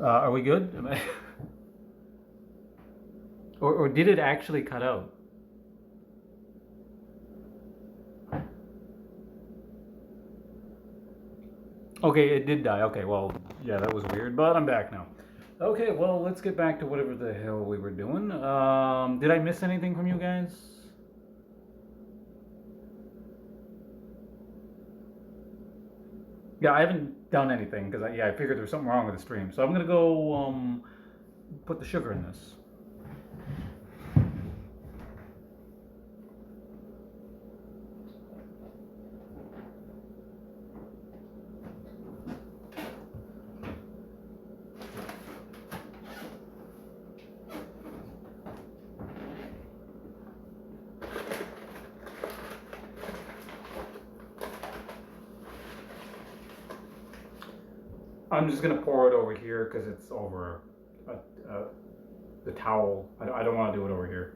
Are we good? Or did it actually cut out? Okay, it did die. Okay, well, yeah, that was weird, but I'm back now. Okay, well, let's get back to whatever the hell we were doing. Did I miss anything from you guys? Yeah, I haven't done anything because I figured there was something wrong with the stream. So I'm gonna go put the sugar in this. I'm just gonna pour it over here because it's over the towel. I don't want to do it over here.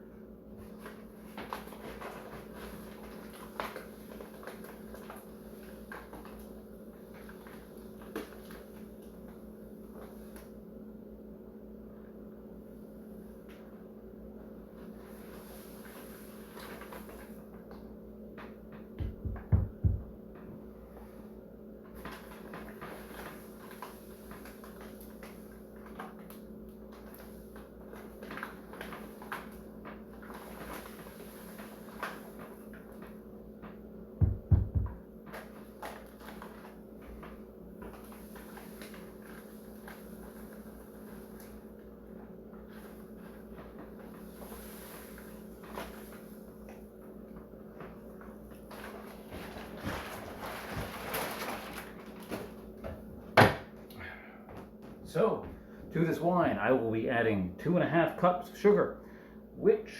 So, to this wine, I will be adding 2.5 cups of sugar, which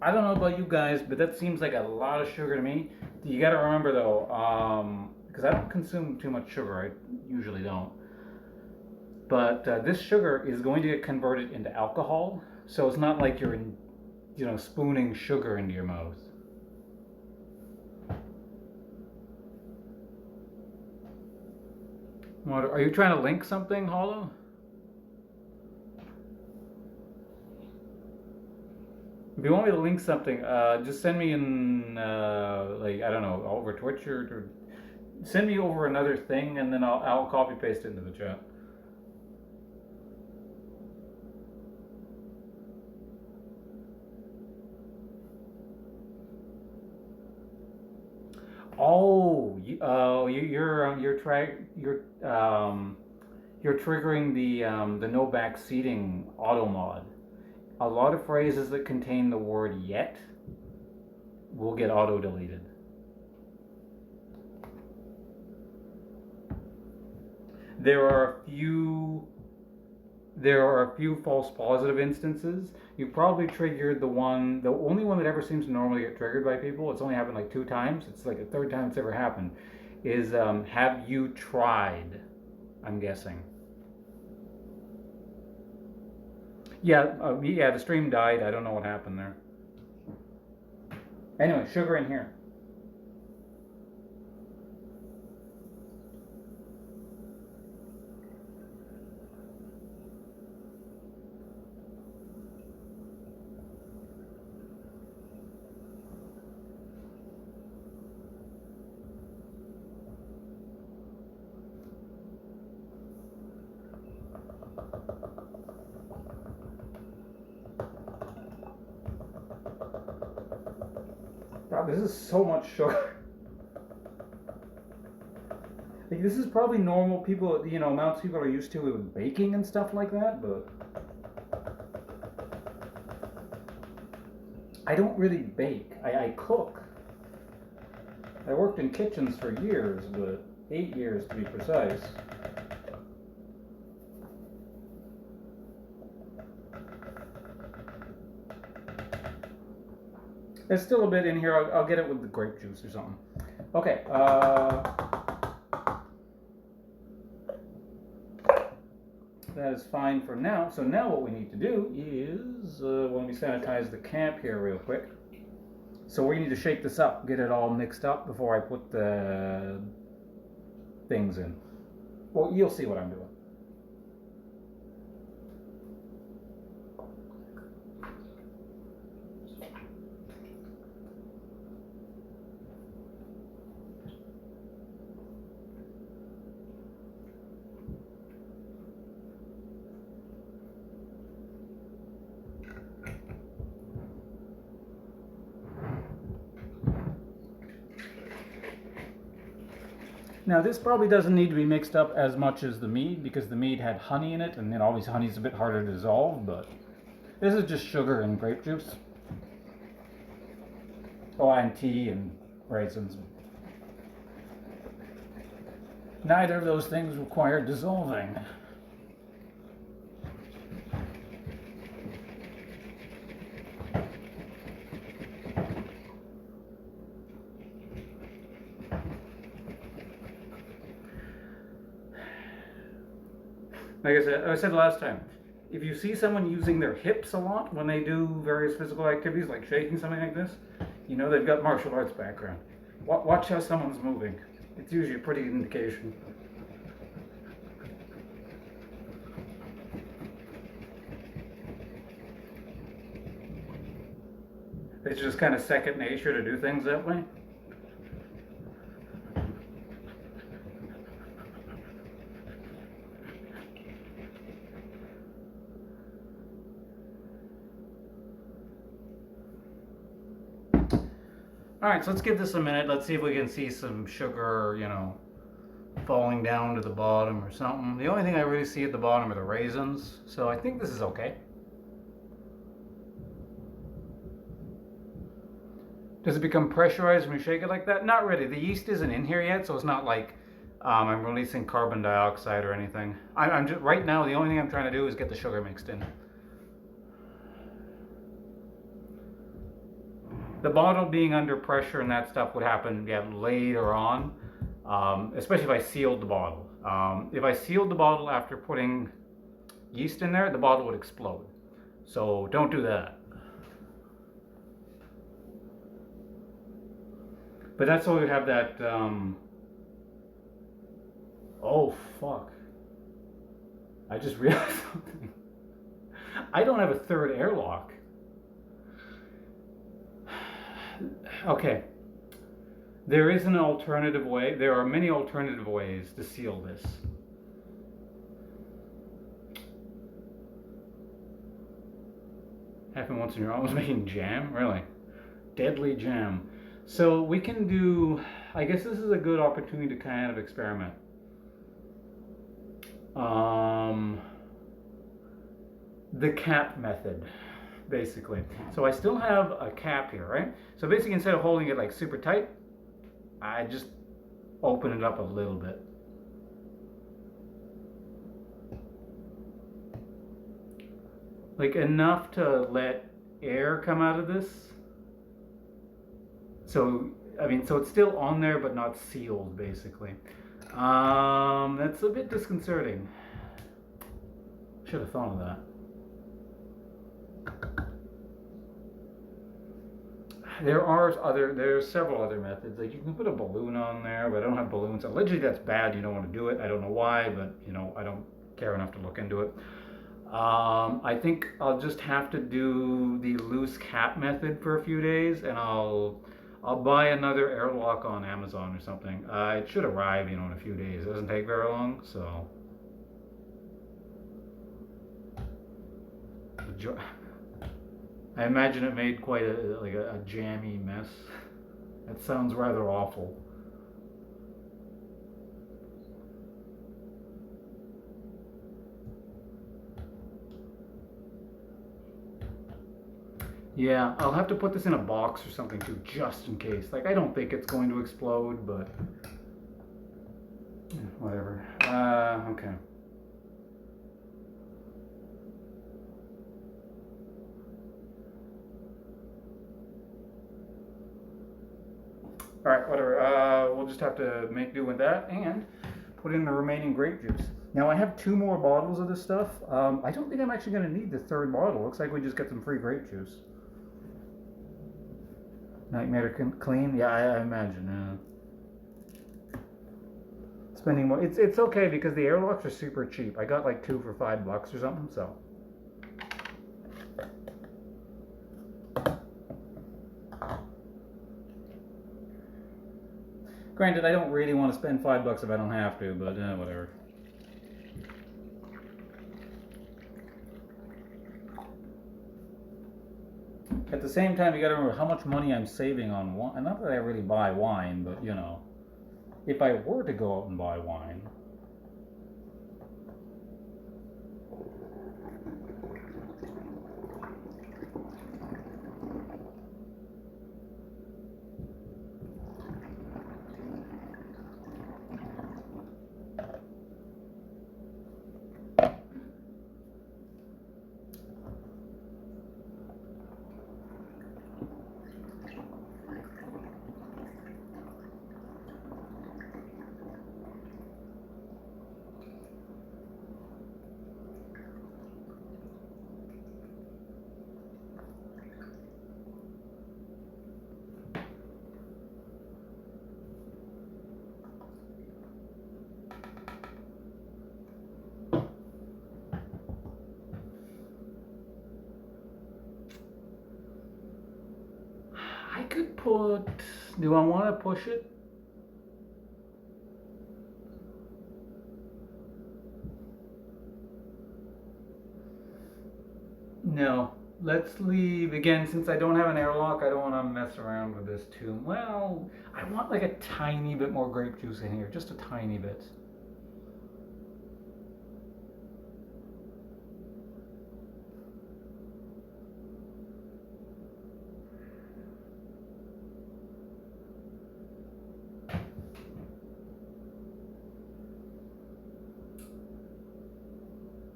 I don't know about you guys, but that seems like a lot of sugar to me. You got to remember though, because I don't consume too much sugar, I usually don't. But this sugar is going to get converted into alcohol, so it's not like you're, spooning sugar into your mouth. Are you trying to link something, Hollow? If you want me to link something, just send me in, like, I don't know, over Twitch or send me over another thing and then I'll copy paste it into the chat. Oh, you're triggering the no back seating auto mod. A lot of phrases that contain the word yet will get auto deleted. There are a few false positive instances. You probably triggered the only one that ever seems to normally get triggered by people. It's only happened like 2 times. It's like the third time it's ever happened. Is have you tried? I'm guessing. Yeah. The stream died. I don't know what happened there. Anyway, sugar in here. God, this is so much sugar. Like, this is probably normal people, amounts people are used to with baking and stuff like that, but I don't really bake. I cook. I worked in kitchens for years, but 8 years to be precise. There's still a bit in here. I'll get it with the grape juice or something. Okay. That is fine for now. So now what we need to do is, when we sanitize the camp here real quick. So we need to shake this up, get it all mixed up before I put the things in. Well, you'll see what I'm doing. Now this probably doesn't need to be mixed up as much as the mead because the mead had honey in it, and then obviously honey's a bit harder to dissolve, but this is just sugar and grape juice. Oh, and tea and raisins. Neither of those things require dissolving. Like I said last time, if you see someone using their hips a lot when they do various physical activities like shaking something like this, you know they've got martial arts background. Watch how someone's moving. It's usually a pretty good indication. It's just kind of second nature to do things that way. Alright, so let's give this a minute. Let's see if we can see some sugar, you know, falling down to the bottom or something. The only thing I really see at the bottom are the raisins, so I think this is okay. Does it become pressurized when you shake it like that? Not really. The yeast isn't in here yet, so it's not like I'm releasing carbon dioxide or anything. I'm just, right now, the only thing I'm trying to do is get the sugar mixed in. The bottle being under pressure and that stuff would happen later on, especially if I sealed the bottle. If I sealed the bottle after putting yeast in there, the bottle would explode. So don't do that. But that's why we have that, oh fuck. I just realized something. I don't have a third airlock. Okay, there is an alternative way. There are many alternative ways to seal this. Happened once in your I was making jam, really. Deadly jam. So we can do, I guess this is a good opportunity to kind of experiment. The cap method. Basically. So I still have a cap here, right? So basically instead of holding it like super tight, I just open it up a little bit. Like enough to let air come out of this. So, I mean, so it's still on there but not sealed basically. That's a bit disconcerting. Should have thought of that. There's several other methods. Like you can put a balloon on there, but I don't have balloons. Allegedly that's bad. You don't want to do it. I don't know why, but you know, I don't care enough to look into it. I think I'll just have to do the loose cap method for a few days, and I'll buy another airlock on Amazon or something. It should arrive, you know, in a few days. It doesn't take very long, so. I imagine it made quite a jammy mess. That sounds rather awful. Yeah, I'll have to put this in a box or something too, just in case. Like, I don't think it's going to explode, but whatever. Okay. Alright, whatever. We'll just have to make do with that and put in the remaining grape juice. Now I have 2 more bottles of this stuff. I don't think I'm actually going to need the 3rd bottle. Looks like we just got some free grape juice. Nightmare clean? Yeah, I imagine. Spending more. It's okay because the airlocks are super cheap. I got like 2 for $5 or something, so. Granted, I don't really want to spend $5 if I don't have to, but whatever. At the same time, you gotta remember how much money I'm saving on wine. Not that I really buy wine, but you know. if I were to go out and buy wine, I could put, do I want to push it? No, let's leave, again, since I don't have an airlock, I don't want to mess around with this too. Well, I want like a tiny bit more grape juice in here, just a tiny bit.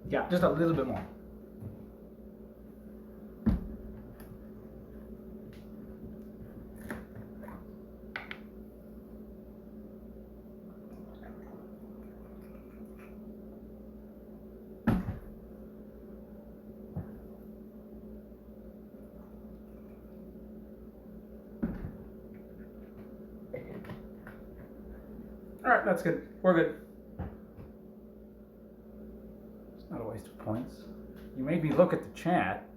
Yeah, just a little bit more. All right, that's good. We're good. It's not a waste of points. You made me look at the chat.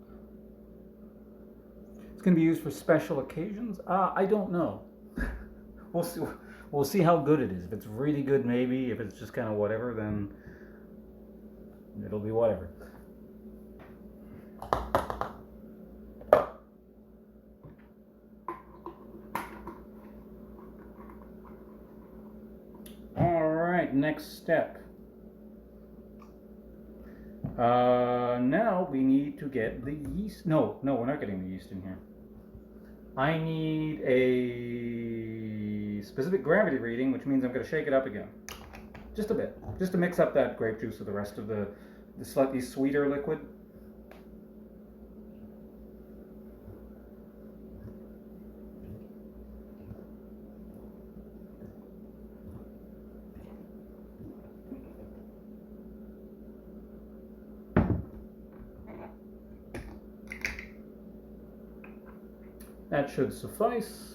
It's going to be used for special occasions? I don't know. We'll see. We'll see how good it is. If it's really good, maybe. If it's just kind of whatever, then it'll be whatever. All right, next step. Now we need to get the yeast. No, we're not getting the yeast in here. I need a specific gravity reading, which means I'm going to shake it up again. Just a bit. Just to mix up that grape juice with the rest of the slightly sweeter liquid. That should suffice.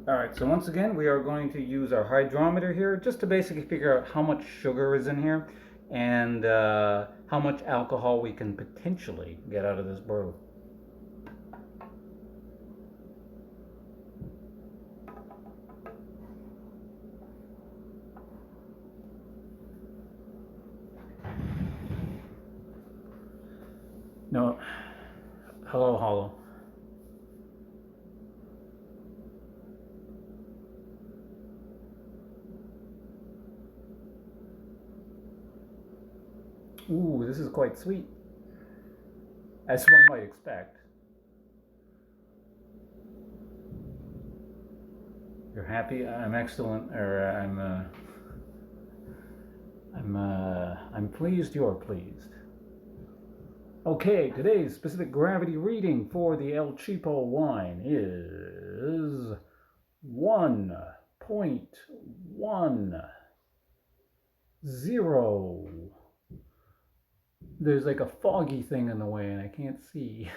Alright, so once again we are going to use our hydrometer here just to basically figure out how much sugar is in here. and how much alcohol we can potentially get out of this brew. No, hello, hollow. Ooh, this is quite sweet, as one might expect. You're happy? I'm excellent, or I'm pleased. You're pleased. Okay, today's specific gravity reading for the El Cheapo wine is 1.10. There's like a foggy thing in the way and I can't see.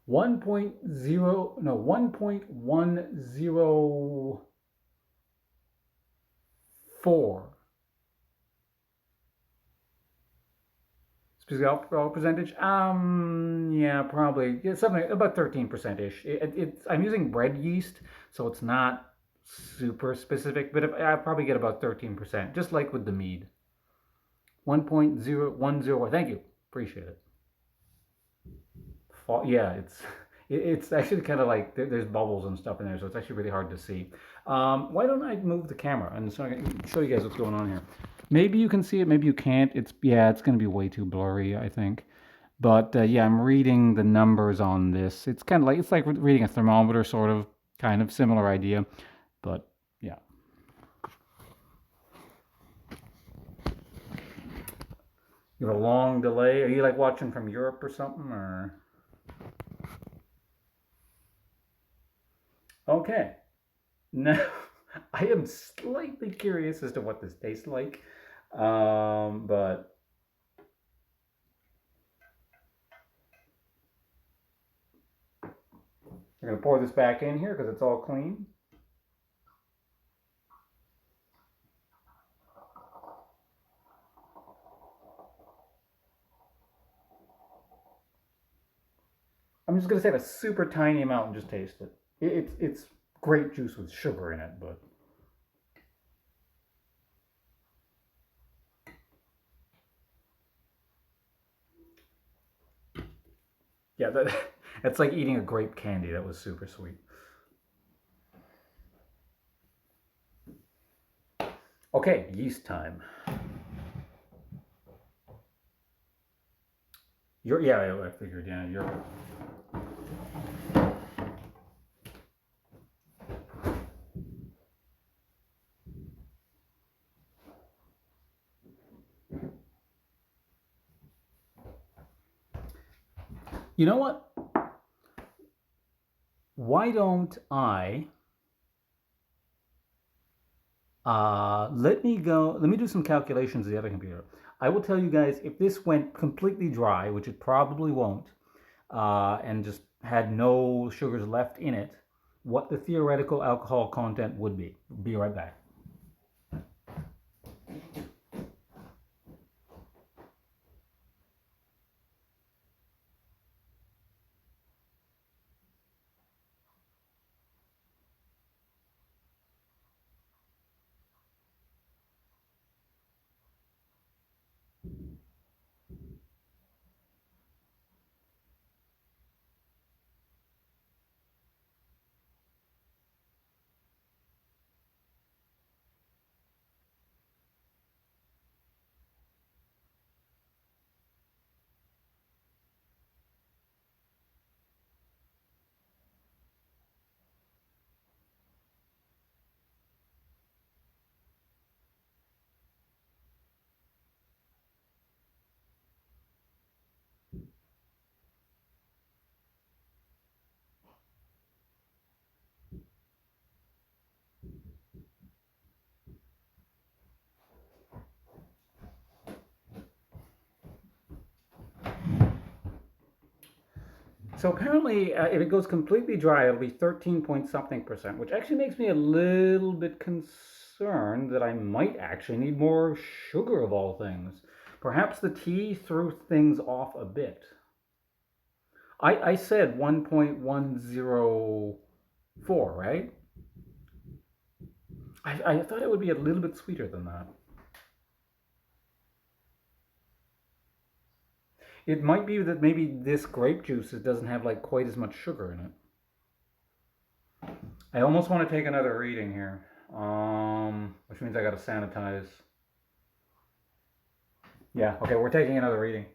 1.0, no, 1.104. Specific alcohol percentage? Yeah, probably. Yeah, something about 13% ish. I'm using bread yeast, so it's not super specific, but I probably get about 13%, just like with the mead. 1.010. Thank you. Appreciate it. Yeah, it's actually kind of like there's bubbles and stuff in there, so it's actually really hard to see. Why don't I move the camera and so I can show you guys what's going on here? Maybe you can see it, maybe you can't. It's going to be way too blurry, I think. But yeah, I'm reading the numbers on this. It's kind of like reading a thermometer, sort of, kind of similar idea. But yeah, you have a long delay. Are you like watching from Europe or something, or? Okay. Now, I am slightly curious as to what this tastes like, but I'm gonna pour this back in here because it's all clean. I'm just gonna save a super tiny amount and just taste it. It's grape juice with sugar in it, but yeah, that's like eating a grape candy. That was super sweet. Okay, yeast time. I figured. Yeah, you're. You know what? Why don't I let me go. Let me do some calculations on the other computer. I will tell you guys if this went completely dry, which it probably won't, and just had no sugars left in it, what the theoretical alcohol content would be. Be right back. So apparently, if it goes completely dry, it'll be 13 point something percent, which actually makes me a little bit concerned that I might actually need more sugar of all things. Perhaps the tea threw things off a bit. I said 1.104, right? I thought it would be a little bit sweeter than that. It might be that maybe this grape juice doesn't have like quite as much sugar in it. I almost want to take another reading here, which means I got to sanitize. Yeah, okay, we're taking another reading.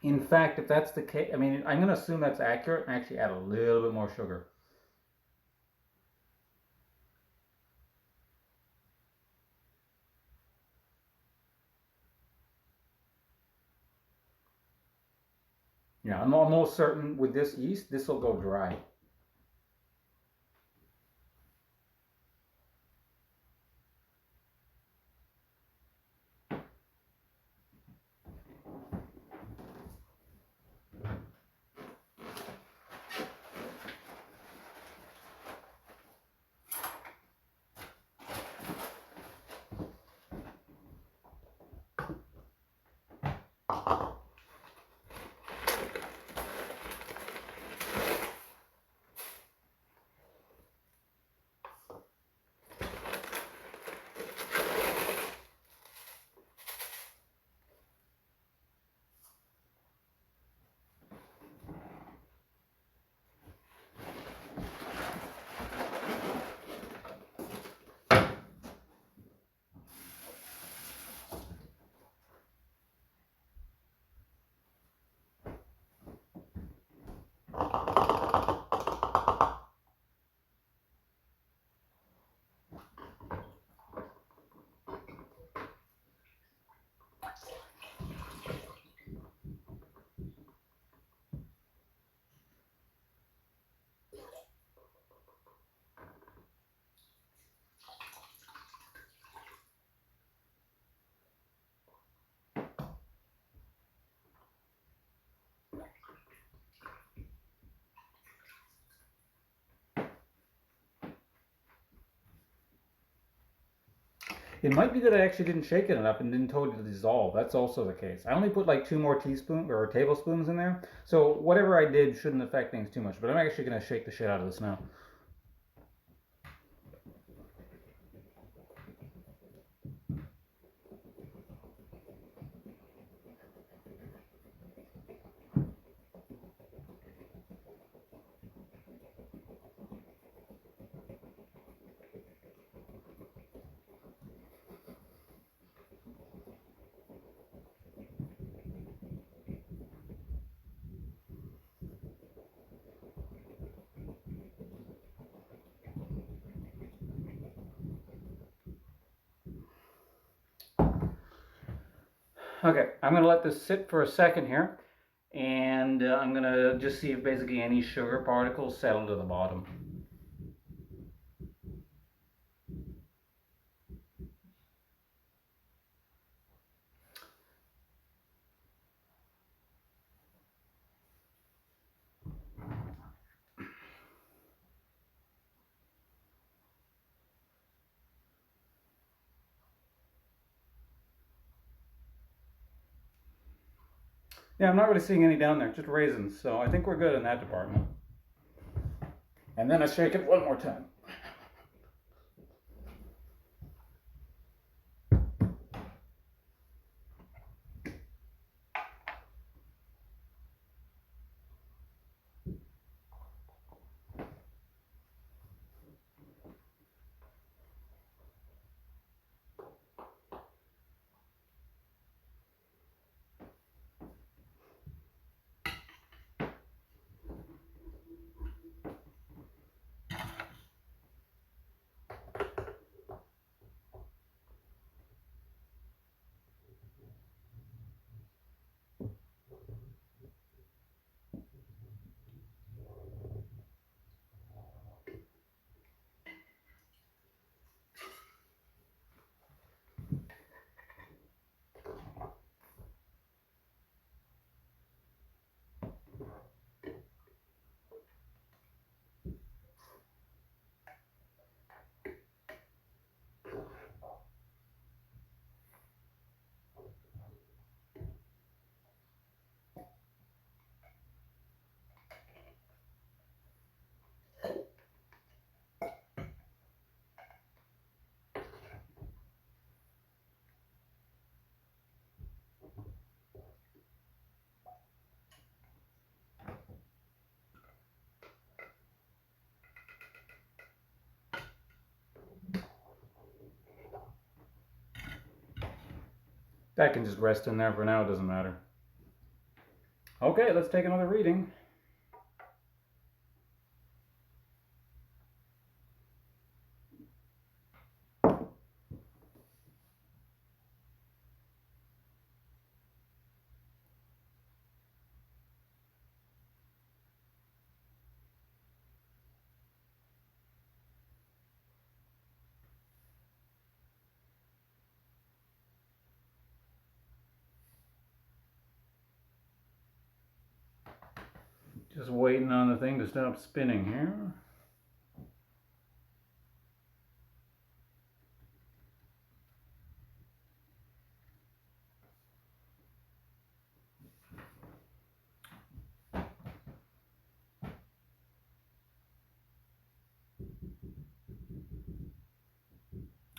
In fact, if that's the case, I mean, I'm going to assume that's accurate and actually add a little bit more sugar. Yeah, I'm almost certain with this yeast, this will go dry. It might be that I actually didn't shake it enough and didn't totally dissolve. That's also the case. I only put like 2 more teaspoons or tablespoons in there. So whatever I did shouldn't affect things too much. But I'm actually going to shake the shit out of this now. Okay, I'm going to let this sit for a second here. And I'm going to just see if basically any sugar particles settle to the bottom. Yeah, I'm not really seeing any down there, just raisins. So I think we're good in that department. And then I shake it one more time. That can just rest in there for now, it doesn't matter. Okay, let's take another reading. Just waiting on the thing to stop spinning here.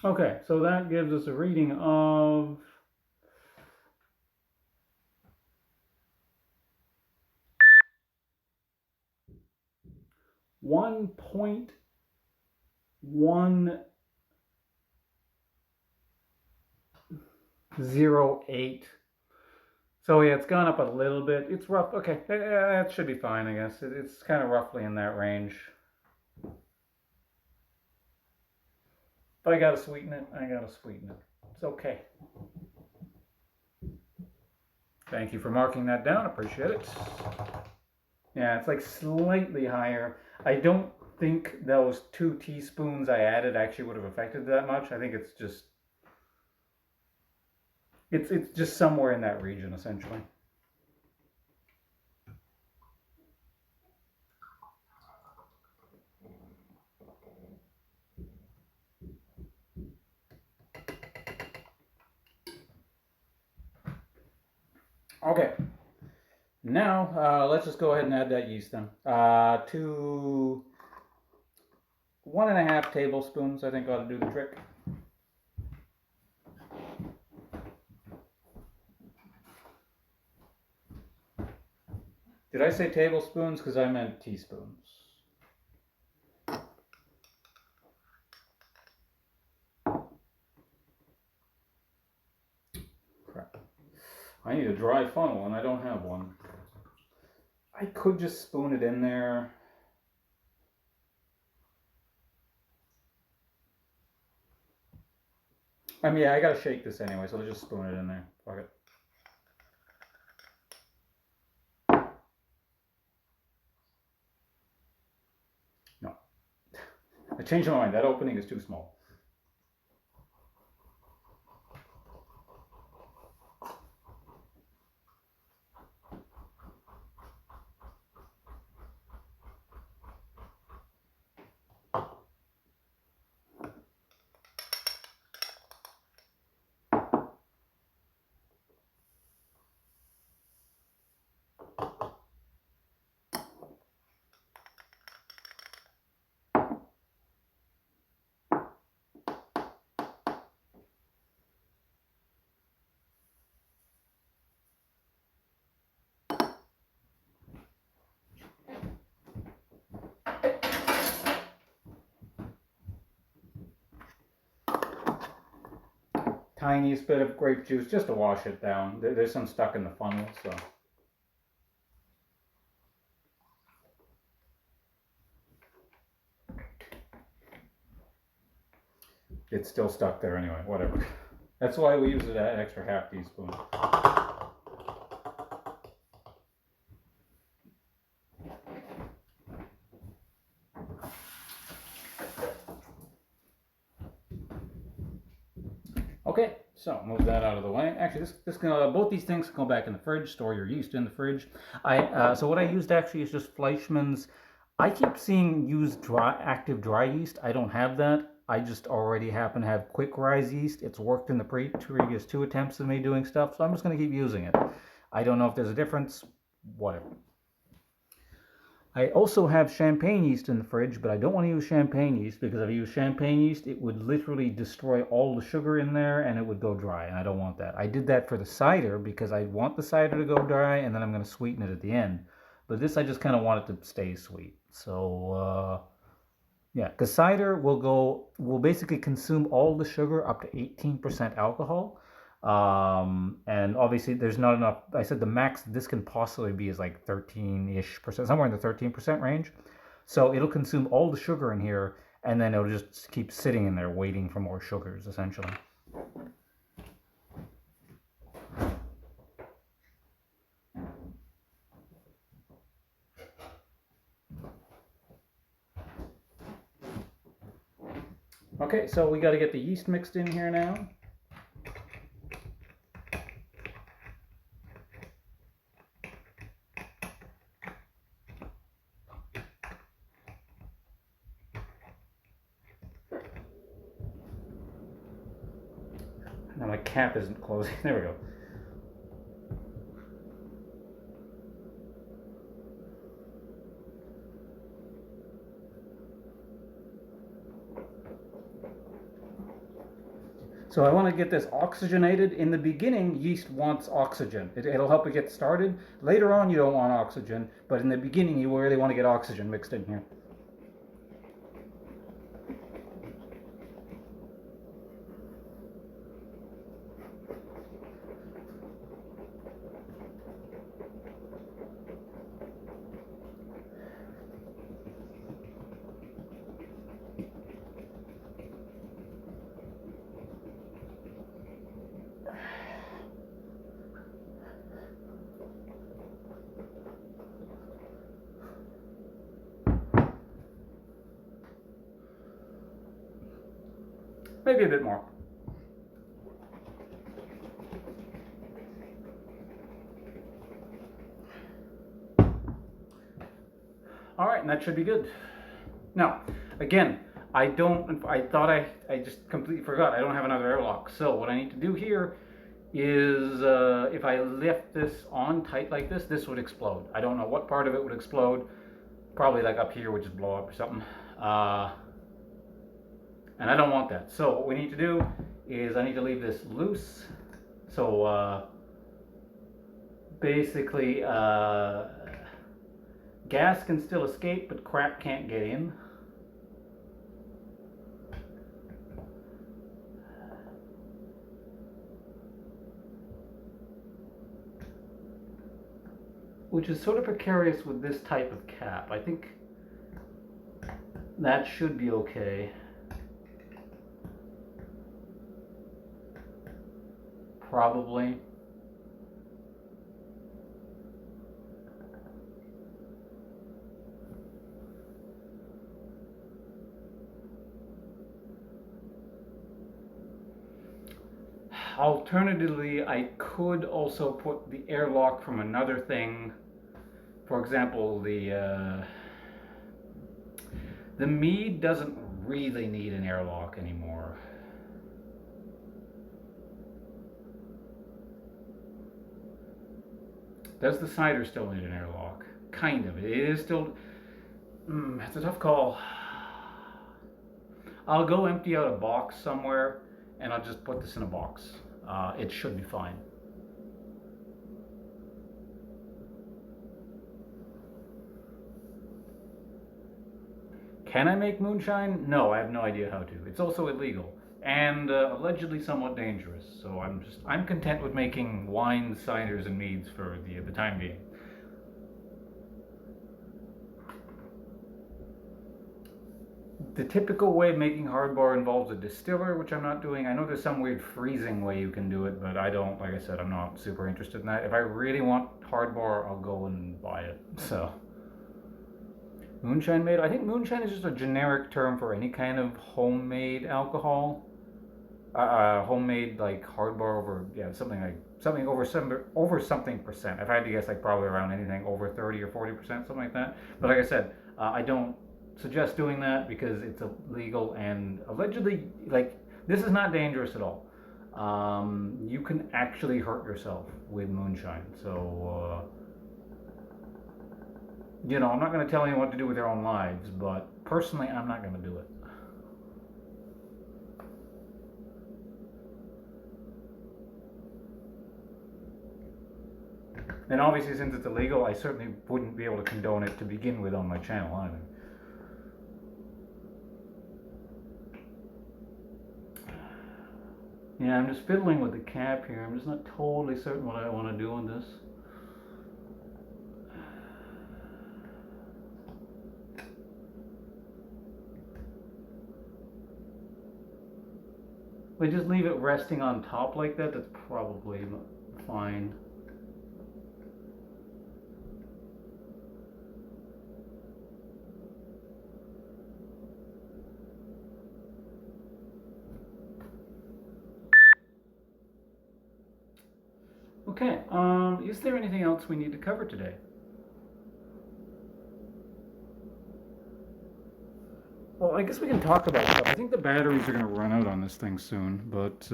Okay, so that gives us a reading of 1.108. So yeah, it's gone up a little bit. It's rough. Okay, that should be fine, I guess. It's kind of roughly in that range. But I gotta sweeten it. It's okay. Thank you for marking that down. Appreciate it. Yeah, it's like slightly higher. I don't think those 2 teaspoons I added actually would have affected that much. I think it's just somewhere in that region essentially. Okay. Now let's just go ahead and add that yeast then. To 1.5 tablespoons, I think ought to do the trick. Did I say tablespoons? Because I meant teaspoons. Crap. I need a dry funnel and I don't have one. I could just spoon it in there. I mean, yeah, I gotta shake this anyway, so I'll just spoon it in there. Fuck it. No. I changed my mind. That opening is too small. Tiniest bit of grape juice just to wash it down. There's some stuck in the funnel, so. It's still stuck there anyway, whatever. That's why we use an extra half teaspoon. Okay, so move that out of the way. Actually, both these things can go back in the fridge. Store your yeast in the fridge. So what I used actually is just Fleischmann's. I keep seeing used active dry yeast. I don't have that. I just already happen to have quick rise yeast. It's worked in the previous 2 attempts of me doing stuff, so I'm just going to keep using it. I don't know if there's a difference. Whatever. I also have champagne yeast in the fridge, but I don't want to use champagne yeast because if I use champagne yeast, it would literally destroy all the sugar in there and it would go dry, and I don't want that. I did that for the cider because I want the cider to go dry and then I'm going to sweeten it at the end. But this, I just kind of want it to stay sweet. So, yeah, because cider will basically consume all the sugar up to 18% alcohol. And obviously there's not enough. I said the max this can possibly be is like 13-ish%, somewhere in the 13% range. So it'll consume all the sugar in here, and then it'll just keep sitting in there waiting for more sugars, essentially. Okay, so we got to get the yeast mixed in here now. Now my cap isn't closing. There we go. So I want to get this oxygenated. In the beginning, yeast wants oxygen. It'll help it get started. Later on, you don't want oxygen, but in the beginning, you really want to get oxygen mixed in here. Maybe a bit more. All right, and that should be good. Now, again, I thought I just completely forgot. I don't have another airlock. So what I need to do here is if I lift this on tight like this, this would explode. I don't know what part of it would explode. Probably like up here would just blow up or something. And I don't want that. So what we need to do is I need to leave this loose. So basically gas can still escape, but crap can't get in. Which is sort of precarious with this type of cap. I think that should be okay. Probably. Alternatively, I could also put the airlock from another thing. For example, the Mead doesn't really need an airlock anymore. Does the cider still need an airlock? Kind of. It is still. It's a tough call. I'll go empty out a box somewhere, and I'll just put this in a box. It should be fine. Can I make moonshine? No, I have no idea how to. It's also illegal and allegedly somewhat dangerous. So I'm content with making wines, ciders, and meads for the time being. The typical way of making hardbar involves a distiller, which I'm not doing. I know there's some weird freezing way you can do it, but I don't. Like I said, I'm not super interested in that. If I really want hardbar, I'll go and buy it. So. Moonshine made? I think moonshine is just a generic term for any kind of homemade alcohol. Homemade like hardbar over something over something percent. If I had to guess, like probably around anything over 30 or 40%, something like that. But like I said, I don't suggest doing that because it's illegal and allegedly like this is not dangerous at all. You can actually hurt yourself with moonshine. So. You know, I'm not going to tell anyone what to do with their own lives, but personally, I'm not going to do it. And obviously, since it's illegal, I certainly wouldn't be able to condone it to begin with on my channel either. Yeah, I'm just fiddling with the cap here. I'm just not totally certain what I want to do with this. If I just leave it resting on top like that, that's probably fine. Okay, is there anything else we need to cover today? Well, I guess we can talk about stuff. I think the batteries are going to run out on this thing soon, but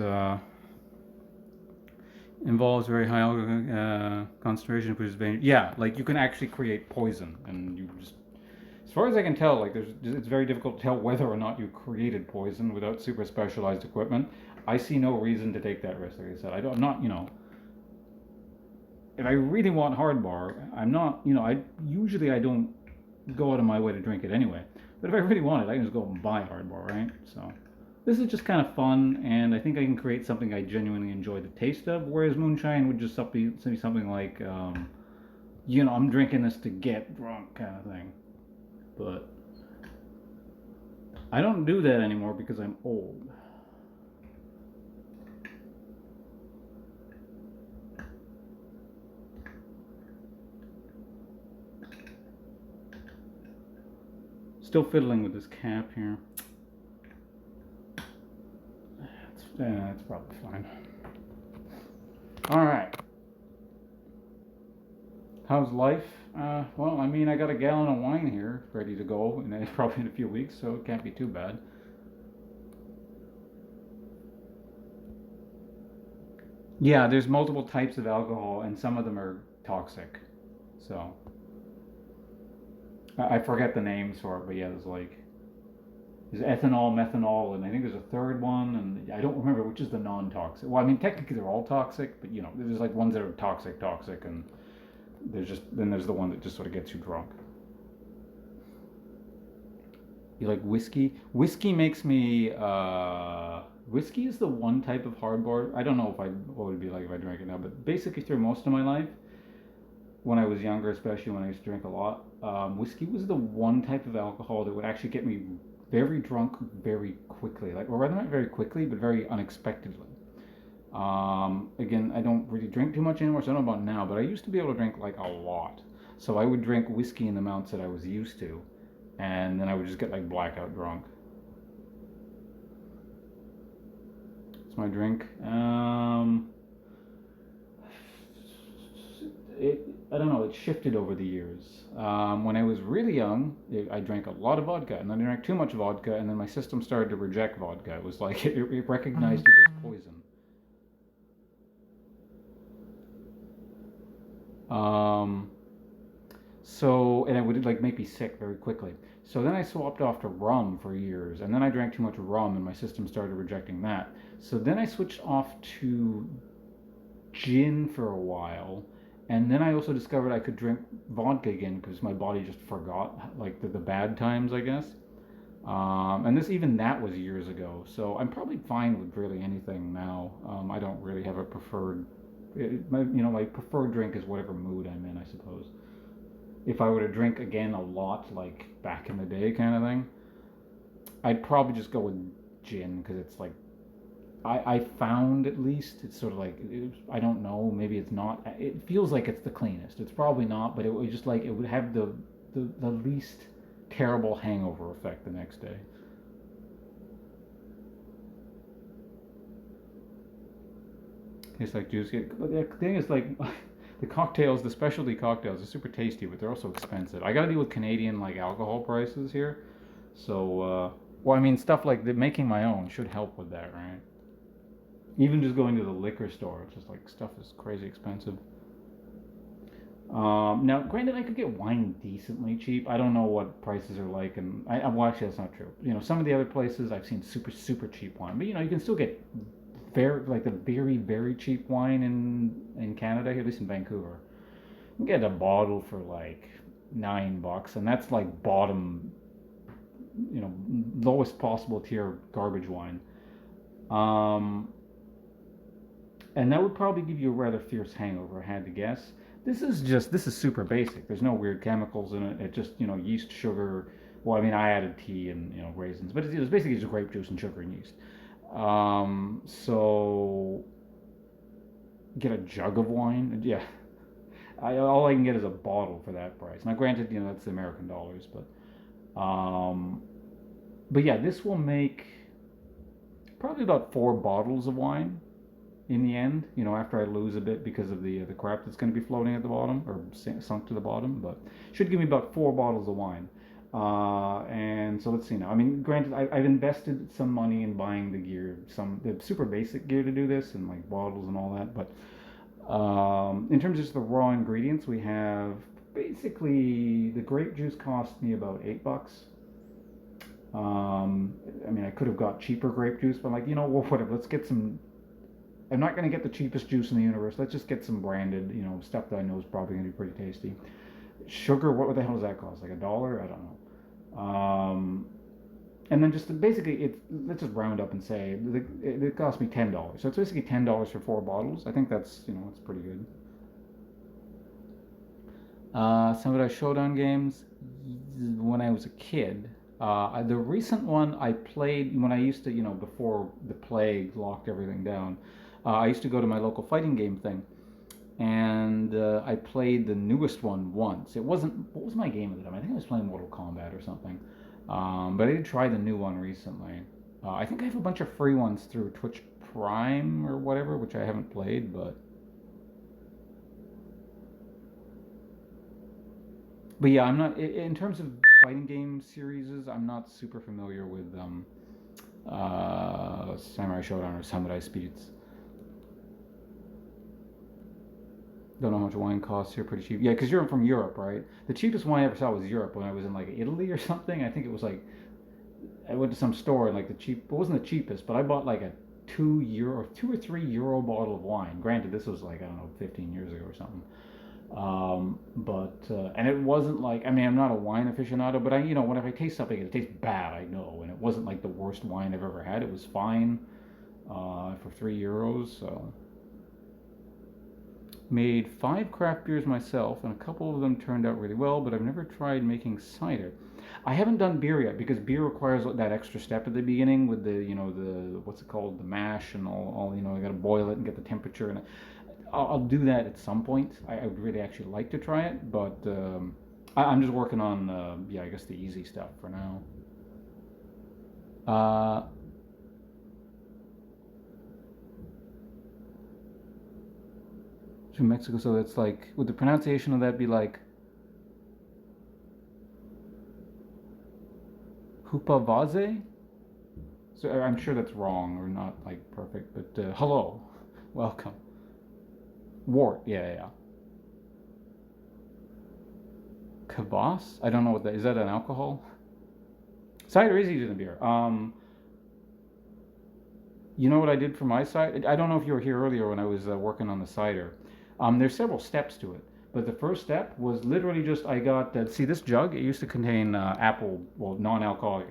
involves very high concentration of vein. Yeah, like you can actually create poison, and you just, as far as I can tell, like it's very difficult to tell whether or not you created poison without super specialized equipment. I see no reason to take that risk. Like I said, I'm not, if I really want hard bar, I'm not, I don't go out of my way to drink it anyway. But if I really want it, I can just go and buy hard bar, right? So this is just kind of fun, and I think I can create something I genuinely enjoy the taste of. Whereas moonshine would just be something like, I'm drinking this to get drunk kind of thing. But I don't do that anymore because I'm old. Still fiddling with this cap here. That's probably fine. All right. How's life? Well, I mean, I got a gallon of wine here ready to go, and probably in a few weeks, so it can't be too bad. Yeah, there's multiple types of alcohol, and some of them are toxic. So I forget the names for it, but yeah, there's ethanol, methanol, and I think there's a third one, and I don't remember which is the non-toxic. Well, I mean, technically they're all toxic, but there's like ones that are toxic, and there's the one that just sort of gets you drunk. You like whiskey? Whiskey makes me. Whiskey is the one type of hard bar. I don't know what it would be like if I drank it now, but basically through most of my life, when I was younger, especially when I used to drink a lot, whiskey was the one type of alcohol that would actually get me very drunk very quickly. Like, or rather, not very quickly, but very unexpectedly. Again, I don't really drink too much anymore, so I don't know about now, but I used to be able to drink like a lot. So I would drink whiskey in the amounts that I was used to, and then I would just get like blackout drunk. It's my drink. I don't know, it shifted over the years. When I was really young, I drank a lot of vodka, and then I drank too much vodka, and then my system started to reject vodka. It was like it recognized it as poison. Um, and it would like make me sick very quickly. So then I swapped off to rum for years, and then I drank too much rum, and my system started rejecting that. So then I switched off to gin for a while, and then I also discovered I could drink vodka again because my body just forgot like the bad times, I guess. And even that was years ago. So I'm probably fine with really anything now. I don't really have a preferred. My preferred drink is whatever mood I'm in, I suppose. If I were to drink again a lot, like back in the day, kind of thing, I'd probably just go with gin because it's like I found at least it's sort of like I don't know, maybe it's not. It feels like it's the cleanest. It's probably not, but it would just like it would have the least terrible hangover effect the next day. Tastes like juice. But the thing is like the cocktails, the specialty cocktails, are super tasty, but they're also expensive. I got to deal with Canadian like alcohol prices here, so well, I mean stuff like making my own should help with that, right? Even just going to the liquor store, it's just like stuff is crazy expensive. Now, granted, I could get wine decently cheap. I don't know what prices are like, and well, actually, that's not true. Some of the other places I've seen super super cheap wine, but you can still get the very very cheap wine in Canada, at least in Vancouver. You can get a bottle for like $9, and that's like bottom, lowest possible tier garbage wine. Um, And that would probably give you a rather fierce hangover, I had to guess. This is super basic. There's no weird chemicals in it. It just, yeast, sugar. Well, I mean, I added tea and, raisins, but it was basically just grape juice and sugar and yeast. So get a jug of wine. Yeah, all I can get is a bottle for that price. Now, granted, that's the American dollars, but yeah, this will make probably about 4 bottles of wine in the end. After I lose a bit because of the crap that's going to be floating at the bottom or sunk to the bottom, but should give me about 4 bottles of wine. And so let's see now. I mean, granted, I've invested some money in buying the gear, the super basic gear to do this, and like bottles and all that. But in terms of just the raw ingredients, we have basically the grape juice cost me about $8. I mean, I could have got cheaper grape juice, but I'm like, well, whatever. Let's get some. I'm not going to get the cheapest juice in the universe. Let's just get some branded, stuff that I know is probably going to be pretty tasty. Sugar, what the hell does that cost? Like $1? I don't know. And then just basically, let's just round up and say it cost me $10. So it's basically $10 for 4 bottles. I think that's it's pretty good. Some of our showdown games when I was a kid. The recent one I played when I used to, before the plague locked everything down. I used to go to my local fighting game thing, and I played the newest one once. It wasn't, what was my game at the time? I think I was playing Mortal Kombat or something. But I did try the new one recently. I think I have a bunch of free ones through Twitch Prime or whatever, which I haven't played, but yeah, I'm not, in terms of fighting game series, I'm not super familiar with Samurai Showdown or Samurai Spirits. Don't know how much wine costs here. Pretty cheap. Yeah, because you're from Europe, right? The cheapest wine I ever saw was Europe when I was in like Italy or something. I think it was like I went to some store and like it wasn't the cheapest, but I bought like a €2 2 or 3 euro bottle of wine. Granted, this was like I don't know 15 years ago or something. And it wasn't like, I mean, I'm not a wine aficionado, but whenever I taste something, it tastes bad, I know, and it wasn't like the worst wine I've ever had. It was fine for €3. So made 5 craft beers myself, and a couple of them turned out really well, but I've never tried making cider. I haven't done beer yet because beer requires that extra step at the beginning with the what's it called, the mash and all I got to boil it and get the temperature, and I'll do that at some point. I would really actually like to try it, but I'm just working on I guess the easy stuff for now. To Mexico, so that's like, would the pronunciation of that be like Hupavaze? So I'm sure that's wrong or not like perfect, but hello, welcome. Wort, yeah. Kvass? I don't know what that is. That an alcohol? Cider is easier than beer. You know what I did for my cider? I don't know if you were here earlier when I was working on the cider. There's several steps to it, but the first step was literally just I got see this jug. It used to contain non-alcoholic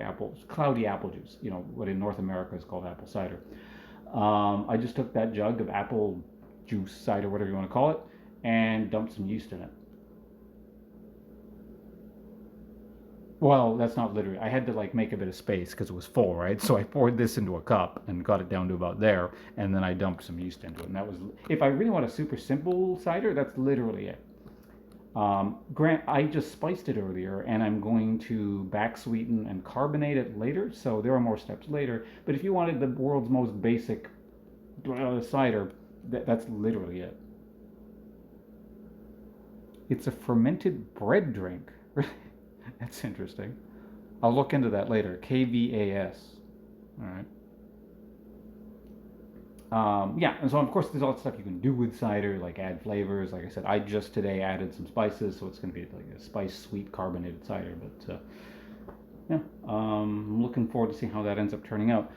cloudy apple juice. What in North America is called apple cider. I just took that jug of apple juice, cider, whatever you want to call it, and dumped some yeast in it. Well, that's not literally. I had to like make a bit of space because it was full, right? So I poured this into a cup and got it down to about there, and then I dumped some yeast into it. And that was, if I really want a super simple cider, that's literally it. I just spiced it earlier, and I'm going to back sweeten and carbonate it later. So there are more steps later. But if you wanted the world's most basic cider, that's literally it. It's a fermented bread drink. That's interesting. I'll look into that later. KVAS. All right. Yeah, and so of course there's all that stuff you can do with cider, like add flavors. Like I said, I just today added some spices, so it's going to be like a spice sweet carbonated cider. But yeah, I'm looking forward to see how that ends up turning out.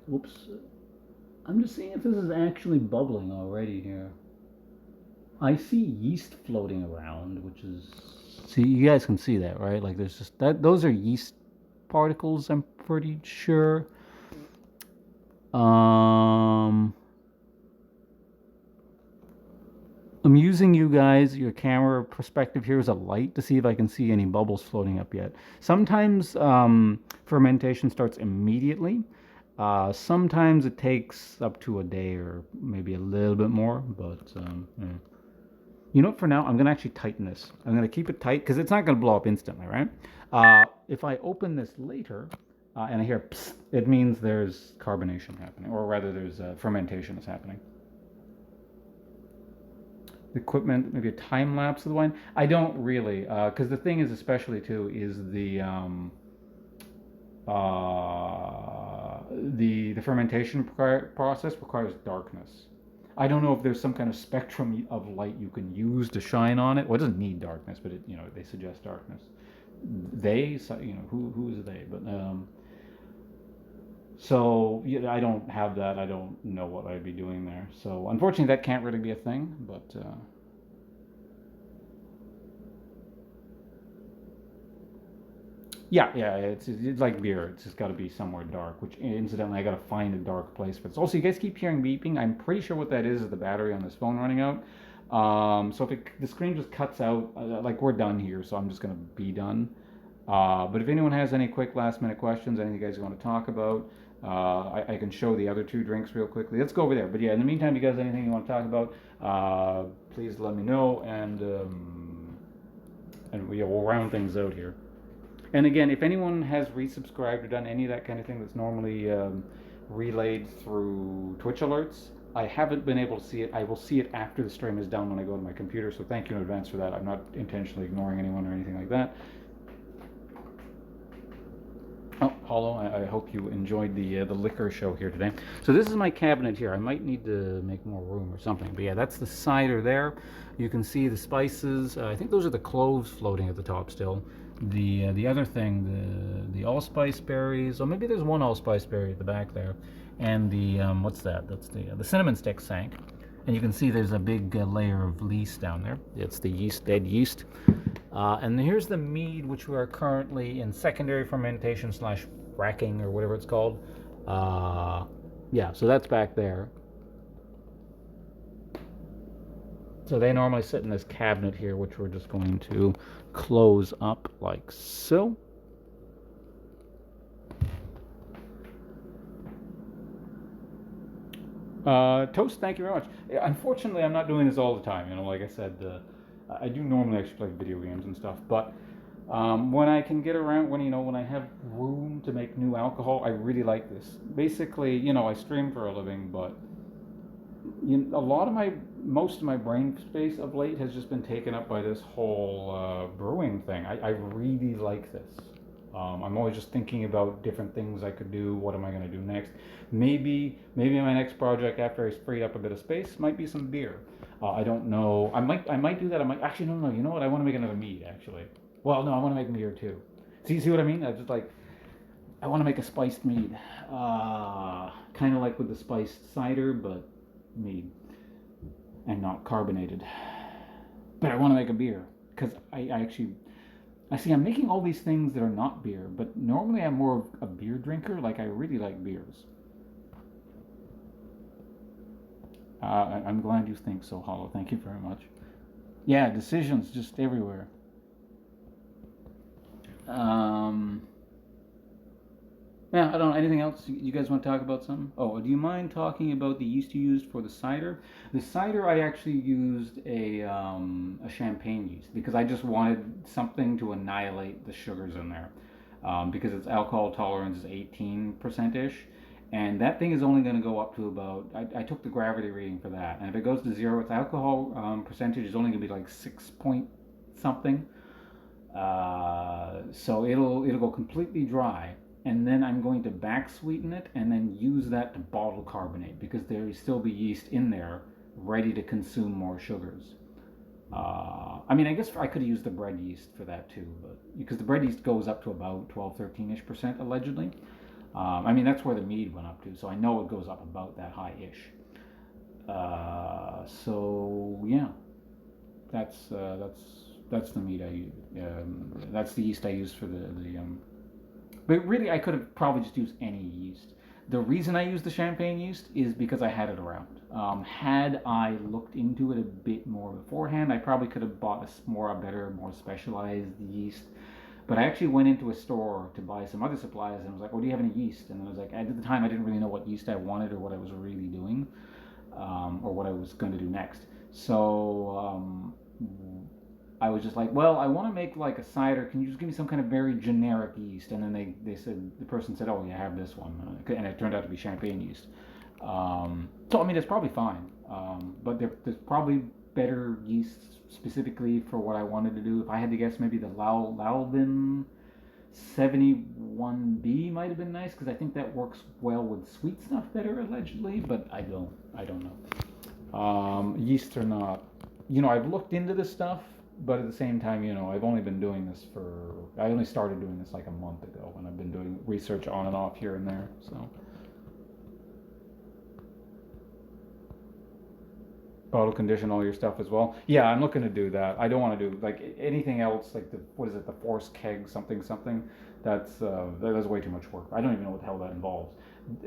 Whoops. I'm just seeing if this is actually bubbling already here. I see yeast floating around, which is, see, you guys can see that, right? Like there's just that, those are yeast particles, I'm pretty sure. using you guys, your camera perspective here as a light to see if I can see any bubbles floating up yet. Sometimes fermentation starts immediately. Sometimes it takes up to a day or maybe a little bit more, but yeah. You know what, for now, I'm going to actually tighten this. I'm going to keep it tight because it's not going to blow up instantly, right? If I open this later and I hear psst, it means there's carbonation happening, or rather there's fermentation is happening. The equipment, maybe a time lapse of the wine. I don't really, because the thing is, especially too, is the fermentation process requires darkness. I don't know if there's some kind of spectrum of light you can use to shine on it. Well, it doesn't need darkness, but they suggest darkness. Who is they? But so yeah, I don't have that. I don't know what I'd be doing there. So unfortunately, that can't really be a thing. But yeah, it's like beer. It's just got to be somewhere dark. Which incidentally, I got to find a dark place for this. Also, you guys keep hearing beeping. I'm pretty sure what that is the battery on this phone running out. So if the screen just cuts out, like we're done here, so I'm just gonna be done. But if anyone has any quick last minute questions, anything you guys want to talk about, I can show the other two drinks real quickly. Let's go over there. But yeah, in the meantime, if you guys have anything you want to talk about, please let me know, and we'll round things out here. And again, if anyone has resubscribed or done any of that kind of thing that's normally relayed through Twitch alerts, I haven't been able to see it. I will see it after the stream is done when I go to my computer, so thank you in advance for that. I'm not intentionally ignoring anyone or anything like that. Oh, Hollow, I hope you enjoyed the liquor show here today. So this is my cabinet here. I might need to make more room or something. But yeah, that's the cider there. You can see the spices. I think those are the cloves floating at the top still. The other thing, the allspice berries, or maybe there's one allspice berry at the back there, and the what's that? That's the cinnamon stick sank, and you can see there's a big layer of yeast down there. It's the yeast, dead yeast, and here's the mead, which we are currently in secondary fermentation / racking or whatever it's called. Yeah, so that's back there. So they normally sit in this cabinet here, which we're just going to close up like so. Toast, thank you very much. Unfortunately, I'm not doing this all the time. Like I said, I do normally actually play video games and stuff, but when I can get around, when I have room to make new alcohol, I really like this. Basically, I stream for a living, but most of my brain space of late has just been taken up by this whole brewing thing. I really like this. I'm always just thinking about different things I could do. What am I going to do next? Maybe my next project, after I freed up a bit of space, might be some beer. I don't know. I might do that. I might actually no. You know what? I want to make another mead actually. Well, no, I want to make beer too. See what I mean? I just like. I want to make a spiced mead, kind of like with the spiced cider, but mead and not carbonated. But I want to make a beer because I'm making all these things that are not beer, but normally I'm more of a beer drinker. Like I really like beers. I'm glad you think so, Hollow. Thank you very much. Yeah, decisions just everywhere. Yeah, I don't know. Anything else you guys want to talk about? Something? Oh, do you mind talking about the yeast you used for the cider? The cider, I actually used a champagne yeast because I just wanted something to annihilate the sugars in there. Because its alcohol tolerance is 18% ish, and that thing is only going to go up to about. I took the gravity reading for that, and if it goes to zero, its alcohol percentage is only going to be like 6 point something. So it'll go completely dry, and then I'm going to back sweeten it and then use that to bottle carbonate because there will still be yeast in there ready to consume more sugars. I guess I could have used the bread yeast for that too, but because the bread yeast goes up to about 12-13% allegedly. That's where the mead went up to, so I know it goes up about that high-ish. So yeah, that's the mead I use. That's the yeast I use for the. But really, I could have probably just used any yeast. The reason I use the champagne yeast is because I had it around. Had I looked into it a bit more beforehand, I probably could have bought a better, more specialized yeast. But I actually went into a store to buy some other supplies, and I was like, "Oh, do you have any yeast?" And I was like, at the time, I didn't really know what yeast I wanted or what I was really doing, or what I was going to do next. So I was just like, well, I want to make like a cider. Can you just give me some kind of very generic yeast? And then they said, the person said, oh, you have this one. And it turned out to be champagne yeast. So, I mean, it's probably fine. But there's probably better yeast specifically for what I wanted to do. If I had to guess, maybe the Lalvin 71B might have been nice because I think that works well with sweet stuff better, allegedly. But I don't know. Yeast or not, I've looked into this stuff, but at the same time, I've only been doing this I only started doing this like a month ago, and I've been doing research on and off here and there. So, bottle condition all your stuff as well. Yeah, I'm looking to do that. I don't want to do like anything else, like what is it, the force keg something something. That's way too much work. I don't even know what the hell that involves.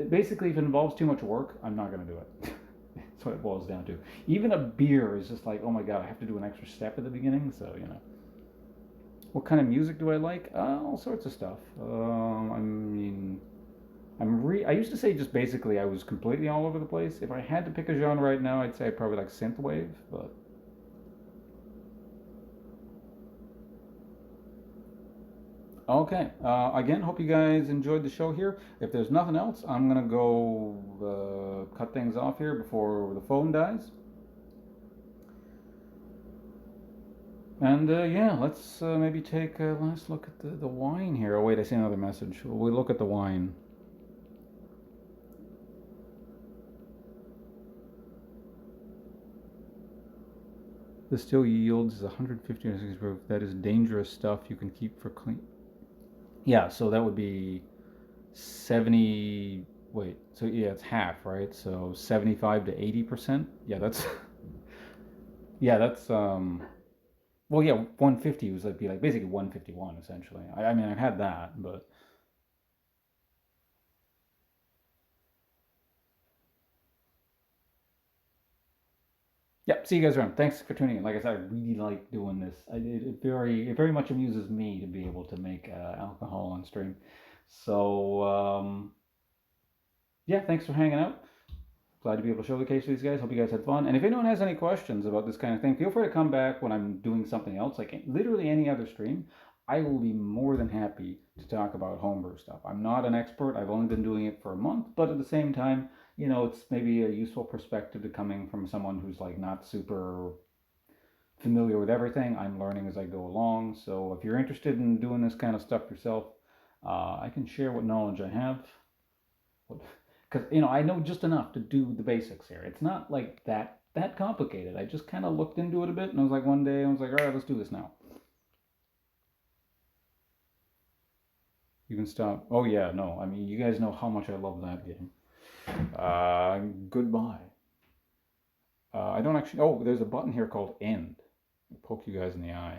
Basically, if it involves too much work, I'm not going to do it. That's what it boils down to. Even a beer is just like, oh my god, I have to do an extra step at the beginning. So what kind of music do I like? All sorts of stuff. I mean, I used to say just basically I was completely all over the place. If I had to pick a genre right now, I'd say I probably like synthwave, but. Okay. Again, hope you guys enjoyed the show here. If there's nothing else, I'm gonna go cut things off here before the phone dies. And yeah, let's maybe take a last look at the wine here. Oh wait, I see another message. We look at the wine. The still yields 150 proof. That is dangerous stuff you can keep for clean. Yeah, so that would be 70. Wait, so yeah, it's half, right? So 75 to 80%. Yeah, that's yeah, that's well, yeah, 150 was like basically 151 essentially. I mean, I've had that, but yeah. See you guys around. Thanks for tuning in. Like I said, I really like doing this. It very much amuses me to be able to make alcohol on stream. So yeah, thanks for hanging out. Glad to be able to showcase these guys. Hope you guys had fun. And if anyone has any questions about this kind of thing, feel free to come back when I'm doing something else, like literally any other stream. I will be more than happy to talk about homebrew stuff. I'm not an expert. I've only been doing it for a month, but at the same time, it's maybe a useful perspective to coming from someone who's like not super familiar with everything. I'm learning as I go along. So if you're interested in doing this kind of stuff yourself, I can share what knowledge I have. Because I know just enough to do the basics here. It's not like that complicated. I just kind of looked into it a bit, and I was like, one day I was like, all right, let's do this now. You can stop. Oh yeah, no. I mean, you guys know how much I love that game. Goodbye. I don't actually. Oh, there's a button here called end. I'll poke you guys in the eye.